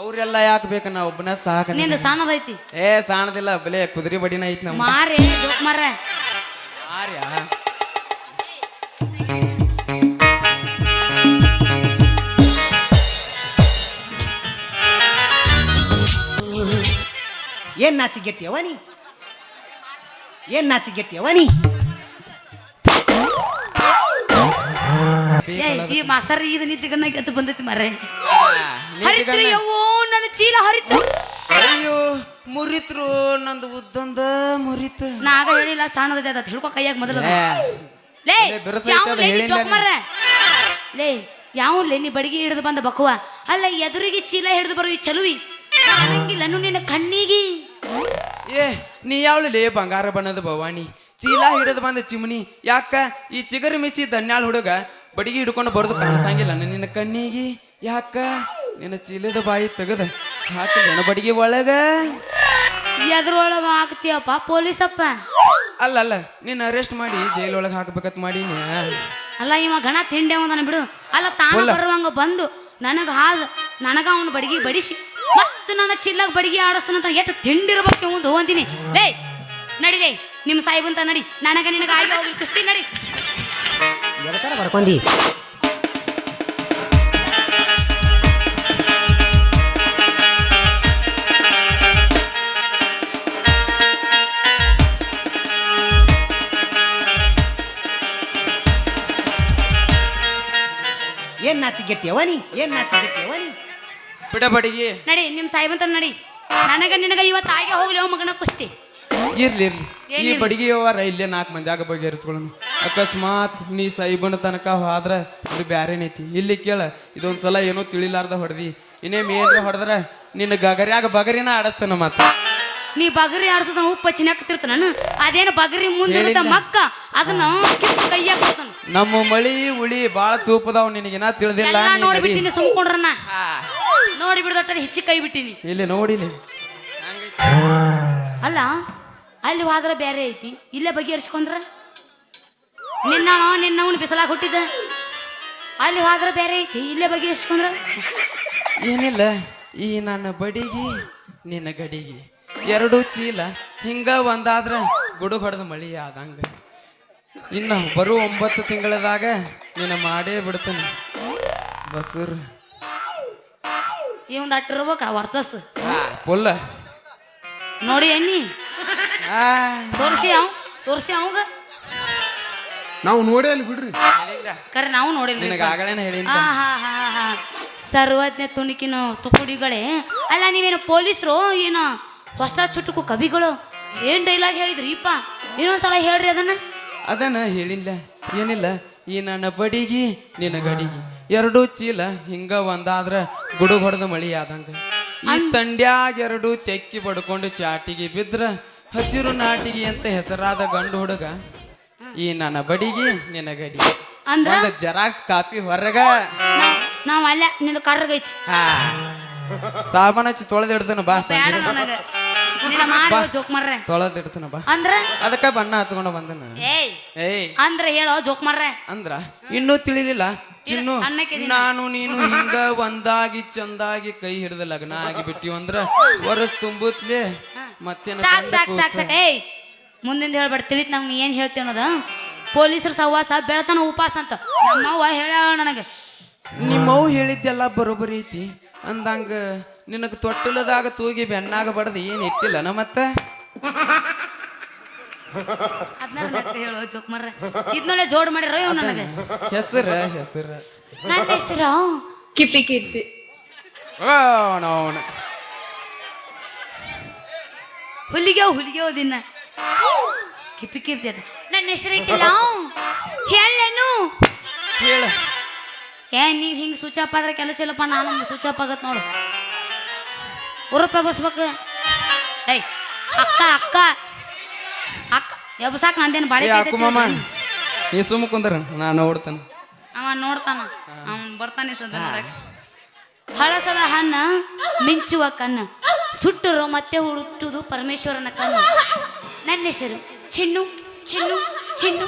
ಅವ್ರೆಲ್ಲ ಯಾಕೆ ಬೇಕ ನಾ ಒಬ್ಬನ ಸಾಕ ನಿಂದ ಸಣ್ಣದೈತಿ ಏ ಸಾಣದಿಲ್ಲ ಬಲೆ ಕುದುರೆ ಬಡಿನ ಐತಿ ನಮ್ಮ ಮಾರಿ ಜೋಕ್ ಮಾರ ಆರ್ಯ ಏನ್ ನಾಚಿಗೆಟ್ಟಿಯವ ನೀ ಏನ್ ನಾಚಿಗೆಟ್ಟಿಯವ ನೀ ಈ ಮಾಸ್ತರ್ ಇದು ನಿಂತಿಗನ್ನ ಎದ್ದು ಬಂದೈತಿ ಮರೆ ಹರಿತ್ರಿ ಯವ್ವೋ ನನ್ನ ಚೀಲ ಹರಿತು ಅಯ್ಯೋ ಮುರಿತ್ರು ನಂದು ಉದ್ದಂದ ಮುರಿತ ನಾಗ ಹೇಳಿಲ್ಲ ಸಣ್ಣದೈತೆ ಅದ ಹಿಡ್ಕೊ ಕೈಯಾಗ ಮೊದಲು ಏ, ಲೇ ಅದೇ ಬಿರುಸೈತೆ ಯಾವ ಅದು ಲೇ ಹೇಳಿಲ್ಲ ಜೋಕ್ ಮಾರ ಲೇ ಯಾವನ್ಲೇ ನೀ ಬಡಗಿ ಹಿಡಿದು ಬಂದ ಬಕ್ಕುವ ಅಲ್ಲ ಎದುರಿಗೆ ಚೀಲ ಹಿಡಿದು ಬರೋ ಈ ಚಲುವಿ ಕಾಣಂಗಿಲ್ಲ ನಿನ್ನ ಕಣ್ಣಿಗೆ ಏ ನೀ ಯಾವಳೇ ಬಂಗಾರ ಬಣ್ಣದ ಭವಾನಿ ಚೀಲ ಹಿಡಿದು ಬಂದ ಚಿಮಣಿ ಯಾಕ ಈ ಚಿಗರಿ ಮಿಸಿ ದನ್ಯಾಳ ಹುಡುಗ ಬಡಿಗೆ ಹಿಡ್ಕೊಂಡು ಬರೋದು ಕಾಣಿಸಂಗಿಲ್ಲ ನಿನ್ನ ಕಣ್ಣಿಗೆ ಯಾಕ ನಿನ್ನ ಚೀಲದ ಬಾಯಿ ತೆಗದ ಹಾಕಿದ ಬಡಿಗೆ ಒಳಗ ಎದ್ರೊಳಗ ಹಾಕ್ತೀಯಪ್ಪ ಪೊಲೀಸಪ್ಪ ಅಲ್ಲ ನಿನ್ನ ಅರೆಸ್ಟ್ ಮಾಡಿ ಜೈಲ್ ಒಳಗೆ ಹಾಕ್ಬೇಕತ್ ಮಾಡೀನಿ ಅಲ್ಲ ಇವ ಗಣ ತಿಂಡಿ ಅವನ ಬಿಡು ಅಲ್ಲ ತಾನ ಬರುವಂಗ ಬಂದು ನನಗ ಅವನ ಬಡಗಿ ಬಡಿಸಿ ಮತ್ತೆ ನನ್ನ ಚಿಲ್ಲಾಗ ಬಡಗಿ ಆಡಸ್ತಾನಂತ ಎಷ್ಟು ತಿಂಡಿರ್ಬೇಕು ಒಂದು ಅಂತೀನಿ ಲೇ ನಡಿಲೇ ನಿಮ್ಮ ಸಾಯಿಬಂತ ನಡಿ ನನಗ ನಿನಗ ಆಗಿ ಹೋಗಿ ಕುಸ್ತಿ ನಡಿ ಎದಕಾರ ಬಡ್ಕೊಂಡಿ ಏನ್ ನಾಚಿಗೆಟ್ಟಿಯವ ನೀ ಏನ್ ನಾಚಿಗೆಟ್ಟಿಯವ ನೀ ಬಿಡ ಬಡಿಗೆ ನಡಿ ನಿಮ್ಮ ಸಾಯಿಬಂತ ನಡಿ ನನಗ ನಿನಗ ಇವತ್ತು ಆಗಿ ಹೋಗ್ಲಿ ಅವ ಮಗನ ಕುಸ್ತಿ ಇರ್ಲಿ ಈ ಬಡಿಗೆ ವ್ಯವಹಾರ ಇಲ್ಲೇ 4 ಮಂದಿಯಾಗ ಬಗೆಹರಿಸ್ಕೊಳ್ಳೋಣ ಅಕಸ್ಮಾತ್ ನೀ ಸೈಬನ ತನಕ ಹೋದ್ರ ಅದು ಬ್ಯಾರೇನೈತಿ ಇಲ್ಲಿ ಕೇಳ ಇದೊಂದ್ಸಲ ಏನೋ ತಿಳಿಲಾರ್ದ ಹೊಡೆದಿ ಇನ್ನೇಮ್ ಏನ್ರ ಹೊಡೆದ್ರ ನಿನ್ನ ಗಗರ್ಯಾಗ ಬಗರಿನ ಆಡಸ್ತಾನ ಮತ್ತ ನೀ ಬಗರಿ ಆಡ್ಸೋದನ್ನ ಉಪ್ಪ ಚಿನ್ನಕತ್ತಿರ್ತ ನಾನು ಅದೇನು ಬಗರಿ ಮುಂದೆ ಮಕ್ಕ ಅದನ್ನ ಕೈಯಾಗ ಕೊಡ್ತಾನ ನಮ್ಮ ಮಳಿ ಉಳಿ ಬಾಳ ಚೂಪದಾವ್ ನಿನಗಿನ ತಿಳಿದಿಲ್ಲ ನೋಡಿಬಿಟ್ಟಿನಿ ಸುಮ್ಕೊಂಡ್ರನ್ನ ನೋಡಿ ಬಿಡ್ದೊಟ್ಟ ಹೆಚ್ಚಿ ಕೈ ಬಿಟ್ಟಿನಿ ಇಲ್ಲಿ ನೋಡಿಲಿ ಅಲ್ಲ ಅಲ್ಲಿ ಹೋದ್ರ ಬೇರೆ ಐತಿ ಇಲ್ಲೇ ಬಗೆಹರಿಸ್ಕೊಂಡ್ರ ನಿನ್ನವನು ಬಿಸಲಾಗ ಹುಟ್ಟಿದ ಅಲ್ಲಿ ಹೋದ್ರ ಬೇರೆ ಐತಿ ಇಲ್ಲೇ ಬಗೆಹರಿಸ್ಕೊಂಡ್ರ ಏನಿಲ್ಲ ಈ ನನ್ನ ಬಡಿಗಿ ನಿನ್ನ ಗಡಿಗಿ 2 ಚೀಲ ಹಿಂಗ ಒಂದಾದ್ರ ಗುಡುಗ್ ಹೊಡೆದ ಮಳಿ ಆದಂಗ ಇನ್ನು ಬರೋ 9 ತಿಂಗಳದಾಗ ನೀನು ಮಾಡೇ ಬಿಡ್ತಾನೆ ಬಸೂರ್ ಈ ಒಂದು ಅಟ್ಟಿರ್ಬೇಕ ವರ್ಸಸ್ ಪುಲ್ಲ ನೋಡಿ ಎಣ್ಣಿ ತೋರ್ಸಿ ಅವಂಗ ನಾವು ನೋಡೇ ಅಲ್ಲಿ ಬಿಡ್ರಿ ಕರೆ ನಾವು ನೋಡಿಲ್ಲ ನಿನಗೆ ಆಗಲೇನ ಹೇಳಿ ಸರ್ವಜ್ಞ ತುಣುಕಿನ ತುಕುಡಿಗಳೇ ಅಲ್ಲ ನೀವೇನು ಪೊಲೀಸರು ಏನೋ ಹೊಸ ಚುಟುಕು ಕವಿಗಳು ಏನ್ ಡೈಲಾಗ್ ಹೇಳಿದ್ರಿ ಇಪ್ಪ ಇನ್ನೊಂದ್ಸಲ ಹೇಳ್ರಿ ಅದನ್ನ ಹೇಳಿಲ್ಲ ಏನಿಲ್ಲ ಈ ನನ್ನ ಬಡಿಗಿ ನಿನ್ನ ಗಡಿಗಿ 2 ಚೀಲ ಹಿಂಗ ಒಂದಾದ್ರ ಗುಡುಗ್ ಹೊಡೆದ ಮಳಿ ಆದಂಗ ಈ ತಂಡ್ಯಾಗ 2 ತೆಕ್ಕಿ ಬಡ್ಕೊಂಡು ಚಾಟಿಗೆ ಬಿದ್ರ ಹಸಿರು ನಾಟಿಗೆ ಅಂತ ಹೆಸರಾದ ಗಂಡು ಹುಡುಗ ಈ ನನ್ನ ಬಡಿಗಿ ನಿನ್ನ ಗಡಿಗಿ ಅಂದ್ರ ಜೆರಾಕ್ಸ್ ಕಾಪಿ ಹೊರಗ ನಾವ್ ಅಲ್ಲ ನಿಂದು ಕರ್ರಗೈತಿ ಸಾಬಾನ ಹಚ್ಚಿ ತೊಳೆದಿಡ್ತಾನ ಬಾ ಜೋಕ್ ಮಾರ್ರೆ ತೊಳೆದಿಡ್ತಾನ ಬಾ ಅಂದ್ರ ಅದಕ್ಕ ಬಣ್ಣ ಹಚ್ಕೊಂಡು ಬಂದನ ಏಯ್ ಅಂದ್ರ ಹೇಳೋ ಜೋಕ್ ಮಾರ್ರೆ ಅಂದ್ರ ಇನ್ನೂ ತಿಳಿಲಿಲ್ಲ ಚಿನ್ನು ನಾನು ನೀನು ಹಿಂಗ ಒಂದಾಗಿ ಚಂದಾಗಿ ಕೈ ಹಿಡಿದ ಲಗ್ನ ಆಗಿ ಬಿಟ್ಟಿವ ಅಂದ್ರ ವರ್ಷ ತುಂಬುತ್ಲೆ ಮತ್ತೆ ಸಾಕ್ ಏಯ್ ಮುಂದಿಂದ ಹೇಳ್ಬೇಡ ತಿಳಿತ್ ನಮ್ಗೆ ಏನ್ ಹೇಳ್ತೇವ ಅನ್ನೋದ ಪೊಲೀಸರ ಸಹವಾಸ ಬೆಳತನ ಉಪವಾಸ ಅಂತ ನಮ್ಮವ್ವ ಹೇಳ ನನಗೆ ನಿಮ್ಮವ್ ಹೇಳಿದ್ದೆಲ್ಲ ಬರೋಬ್ಬರಿ ಐತಿ ಅಂದಂಗ ನಿನಗ ತೊಟ್ಟಲದಾಗ ತೂಗಿ ಬೆನ್ನಾಗ ಬಡದ ಏನ್ ಎತ್ತಿಲ್ಲನ ಮತ್ತ ಹೇಳೋ ಜೋಕ್ ಮಾರ್ರೆ ಇದ್ನೊಳ್ಳೆ ಜೋಡ್ ಮಾಡಿರೋ ಇವ್ ನನಗೆ ಹೆಸರ ನನ್ನ ಹೆಸರು ಕಿಪಿ ಕೀರ್ತಿ ಹುಲಿಗೆ ದಿನ ಕಿಪಿ ಕೀರ್ತಿ ಅದ ನನ್ನ ಹೆಸರು ಐತಿಲ್ಲ ಹೇಳೇನು ಹೇಳ ನೀವ್ ಹಿಂಗ್ ಸ್ವಿಚ್ ಆಫ್ ಆದ್ರೆ ಕೆಲಸ ಇಲ್ಲಪ್ಪ ನಾನು ಸ್ವಿಚ್ ಆಫ್ ಆಗತ್ ನೋಡು ರೂಪಾಯಿ ಬಸ್ಬೇಕು ಏಯ್ ಅಕ್ಕ ಎಬ್ಸಾಕ್ ನಂದೇನು ಬಾಡಿ ನೀ ಸುಮ್ಮ ಕುಂದ್ರ ನಾ ನೋಡ್ತಾನ ಅವ ನೋಡ್ತಾನ ಅವನ್ ಬರ್ತಾನೆ ಸದ ಹಳಸದ ಹಣ್ಣ ಮಿಂಚುವ ಕಣ್ಣು ಸುಟ್ಟರು ಮತ್ತೆ ಹುಟ್ಟುವುದು ಪರಮೇಶ್ವರನ ಕಣ್ಣು ನನ್ನ ಹೆಸರು ಚಿನ್ನು ಚಿನ್ನು ಚಿನ್ನು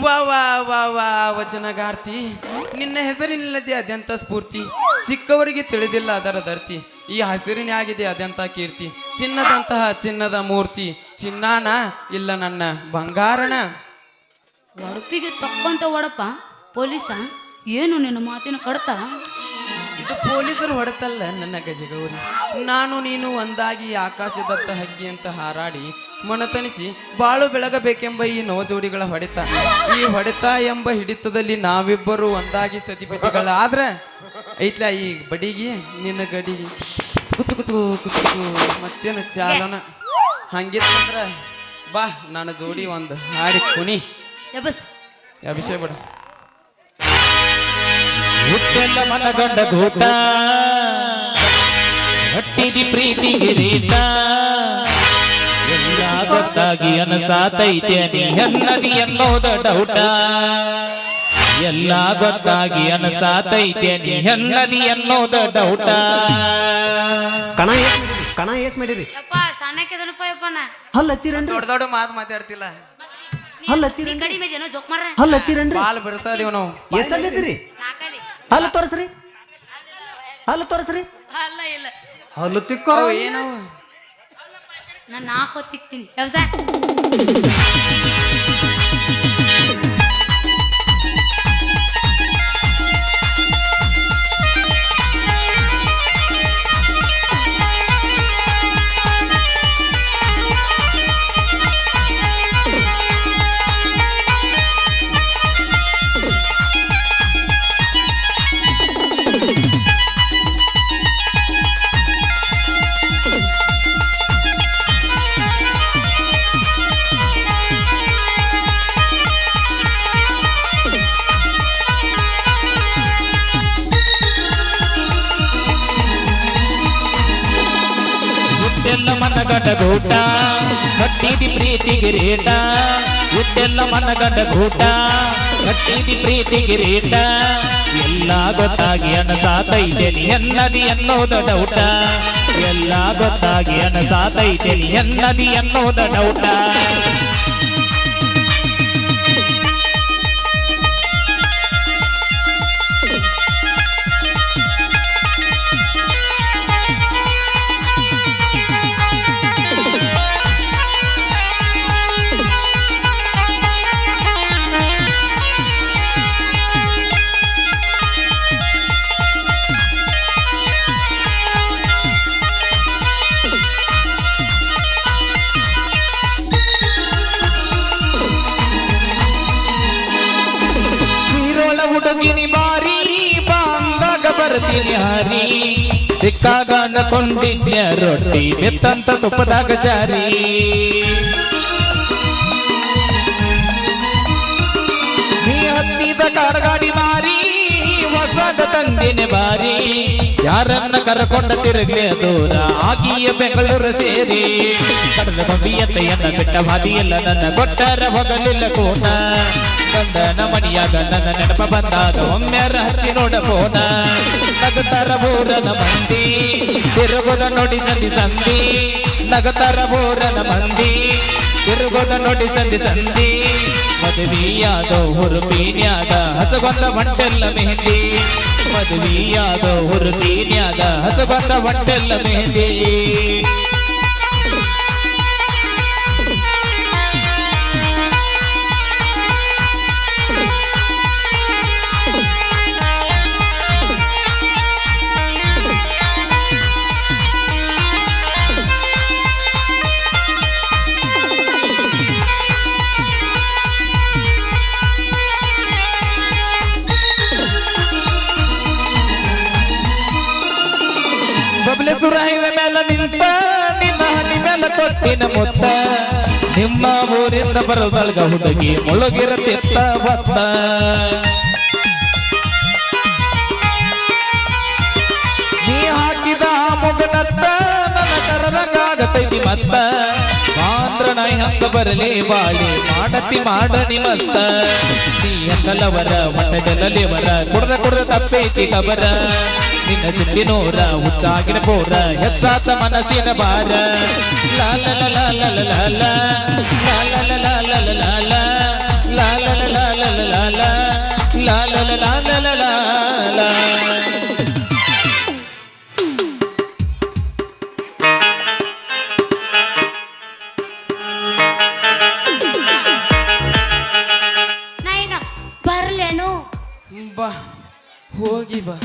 ವಾ ವಾ ವಾ ವಾ ವಚನಗಾರ್ತಿ, ನಿನ್ನ ಹೆಸರಿನಿಲ್ಲದೆ ಅದೆಂತ ಸ್ಫೂರ್ತಿ, ಸಿಕ್ಕವರಿಗೆ ತಿಳಿದಿಲ್ಲ ಅದರ ಧರ್ತಿ, ಈ ಹಸಿರಿನಾಗಿದೆ ಅದೆಂತ ಕೀರ್ತಿ, ಚಿನ್ನದಂತಹ ಚಿನ್ನದ ಮೂರ್ತಿ, ಚಿನ್ನಾನ ಇಲ್ಲ ನನ್ನ ಬಂಗಾರನ. ಒಡಪಿಗೆ ತಕ್ಕಂತ ಒಡಪ ಪೊಲೀಸ, ಏನು ನಿನ್ನ ಮಾತಿನ ಕಡ್ತ? ಇದು ಪೊಲೀಸರು ಹೊಡೆತಲ್ಲ ನನ್ನ ಗಜಗೌರಿ, ನಾನು ನೀನು ಒಂದಾಗಿ ಆಕಾಶದತ್ತ ಹಕ್ಕಿ ಅಂತ ಹಾರಾಡಿ ಮನತನಿಸಿ ಬಾಳು ಬೆಳಗಬೇಕೆಂಬ ಈ ನವಜೋಡಿಗಳ ಹೊಡೆತ. ಈ ಹೊಡೆತ ಎಂಬ ಹಿಡಿತದಲ್ಲಿ ನಾವಿಬ್ಬರು ಒಂದಾಗಿ ಸತಿಪತಿಗಳಾದ್ರೆ ಐತ್ಲ ಈ ಬಡಿಗೆ ನಿನ್ನ ಗಡಿಗೆ ಕುಚು ಕುಚು ಕುಚು ಮತ್ತೇನು ಚಾಲನ. ಹಂಗಿತ್ತಂದ್ರ ಬಾ ನನ್ನ ಜೋಡಿ ಒಂದು ಹಾಡಿ ಕುಣಿ ಎಬಸ್ ಅಭಿಷೇಕ ಬಿಡ. ಹುಟ್ಟೆಲ್ಲ ಮನಗಂಡ ಗೂಟ ಹಟ್ಟಿದಿ ಪ್ರೀತಿಗೆ ರೀಟ ಎಲ್ಲ ಗೊತ್ತಾಗಿ ಅನಸಾತೈತೆ ನೀ ಎನ್ನದಿ ಅನ್ನೋದ ಡೌಟ ಎಲ್ಲ ಗೊತ್ತಾಗಿ ಅನಸಾತೈತೆ ನೀ ಎನ್ನದಿ ಅನ್ನೋದ ಡೌಟ ಕಣ ಏಸ್ ಮಾಡಿರಿ ಯಪ್ಪ ಸಣ್ಣಕ್ಕಿದನಪ್ಪ ಯಪ್ಪನ ಹಲ್ ಹಚ್ಚಿರನ್ರಿ ದೊಡ್ಡ ದೊಡ್ಡ ಮಾತು ಮಾತಾಡ್ತಿಲ್ಲ, ಹಲ್ ಹಚ್ಚಿರಿ ನೀ ಕಡಿಮೆ ಇದೆಯೋ ಜೋಕ್ ಮಾಡ್ರ ಹಲ್ ಹಚ್ಚಿರನ್ರಿ ಬಾಲ್ ಬಿಡಿಸೋದಿವ್ ನಾವು. ಎಷ್ಟಲ್ಲಿದ್ದೀರಿ ನಾಕಲಿ ಹಲ್ಲು ತೋರಿಸ್ರಿ ಹಲ್ಲು ತೋರಿಸ್ರಿ ಅಲ್ಲ ಇಲ್ಲ ಹಲ್ಲು ತಿಕ್ಕೋ ಅವು ಏನವು ನಾನು 4 ಹೊತ್ತಿಕ್ತೀನಿ ವ್ಯವಸ ಹುಟ್ಟೆಲ್ಲ ಮನಗಂಡ ಗೂಟ ಹಟ್ಟಿದಿ ಪ್ರೀತಿಗೆ ರೇಟ ಹುಟ್ಟೆಲ್ಲ ಮನಗಂಡ ಗೂಟ ಹಟ್ಟಿದಿ ಪ್ರೀತಿಗೆ ರೇಟ ಎಲ್ಲ ಗೊತ್ತಾಗಿ ಅನಸಾತೈತೆ ನೀ ಎನ್ನದಿ ಅನ್ನೋದ ಡೌಟ ಎಲ್ಲ ಗೊತ್ತಾಗಿ ಅನಸಾತೈತೆ ನೀ ಎನ್ನದಿ ಅನ್ನೋದ ಡೌಟ ಹುಡುಗಿನಿ ಮಾರಿ ಬಾಂದಾಗ ಬರ್ತೀನಿ ಹಾರಿ ಸಿಕ್ಕಾಗ ಅನ್ಕೊಂಡಿದ್ಯ ರೊಟ್ಟಿ ಬೆತ್ತಂತ ತುಪ್ಪದಾಗ ಜಾರಿ ನೀ ಹತ್ತಿದ ಕಾರ್ಗಾಡಿ ಮಾರಿ ಹೊಸದ ತಂದಿನ ಬಾರಿ ಯಾರನ್ನ ಕರ್ಕೊಂಡ ತಿರುಗ್ಲೆ ದೂರ ಆಗಿಯ ಬೆಂಗಳೂರು ಸೇರಿ ಕಡಲ ಬಂಬಿಯತ್ತೆಯನ್ನ ಬಿಟ್ಟ ಹಾದಿಯಲ್ಲ ನನ್ನ ಕೊಟ್ಟರ ಹೋಗಲಿಲ್ಲ ಕೋಟ ಗಂಡನ ಮಣಿಯಾಗ ನನ್ನ ನೆನಪ ಬಂದಾಗ ಒಮ್ಮೆ ಹಚ್ಚಿ ನೋಡ ಫೋನ ನಗತರ ಬೋರನ ಮಂದಿ ತಿರುಗೋದ ನೋಡಿ ಸಂಧಿ ಸಂಧಿ ನಗತರ ಬೋರನ ಮಂದಿ ತಿರುಗೋದ ನೋಡಿ ಸಂಧಿ ಸಂಧಿ ಮದುವೆಯಾದೋ ಹುರುಪೀನ್ಯಾಗ ಹಸಗೊಂದ ಬಂಟೆಲ್ಲ ಮೆಹಂದಿ ಮದುವೆಯಾದೋ ಹುರುಪೀನ್ಯಾಗ ಹಸಗೊಂದ ಬಂಟೆಲ್ಲ ಮೆಹಂದಿ ಬಬಲೇಶ್ವರ ಹೈವೇ ಮೇಲೆ ನಿಂತ ನಿನ್ನ ಹನಿ ಮೇಲೆ ಕೊಟ್ಟಿನ ಮುತ್ತ ನಿಮ್ಮ ಊರಿಂದ ಬರಬಲ್ಗ ಹುಡುಗಿ ಮುಳುಗಿರತಿತ್ತ ಬತ್ತ ನೀ ಹಾಕಿದ ಮುಗನತ್ತ ನನ್ನ ಕರಲಂಗಾಗತೈತಿ ಮತ್ತ ಮಾತ್ರ ನೈ ಹಂಗ ಬರಲಿ ಬಾಳಿ ಮಾಡತಿ ಮಾಡನಿ ಮತ್ತ ನೀ ಹಂಗಲವರ ಮಟ್ಟದಲ್ಲಿವರ ಕುಡ್ದ ತಪ್ಪೈತಿ ಕಬರ ನಿನ್ನ ಚಿಟ್ಟಿನೋರ ಹುಚ್ಚಾಗಿನ ಪೋರ ಹೆಚ್ಚಾತ ಮನಸ್ಸಿನ ಬಾರ ಲಾಲ ಲಾಲ ಲಾಲ ಲಾಲ ಲಾಲ ಲಾಲ ಲಾಲ ಲಾಲ ಲಾಲ ಲಾಲ ಲಾ ಲಾ ಲಾ ಲಾ ಲಾ ಲಾ ಲಾ. ನಾ ಏನು ಬರ್ಲೇನು ಬಾ ಹೋಗಿ ಬಾ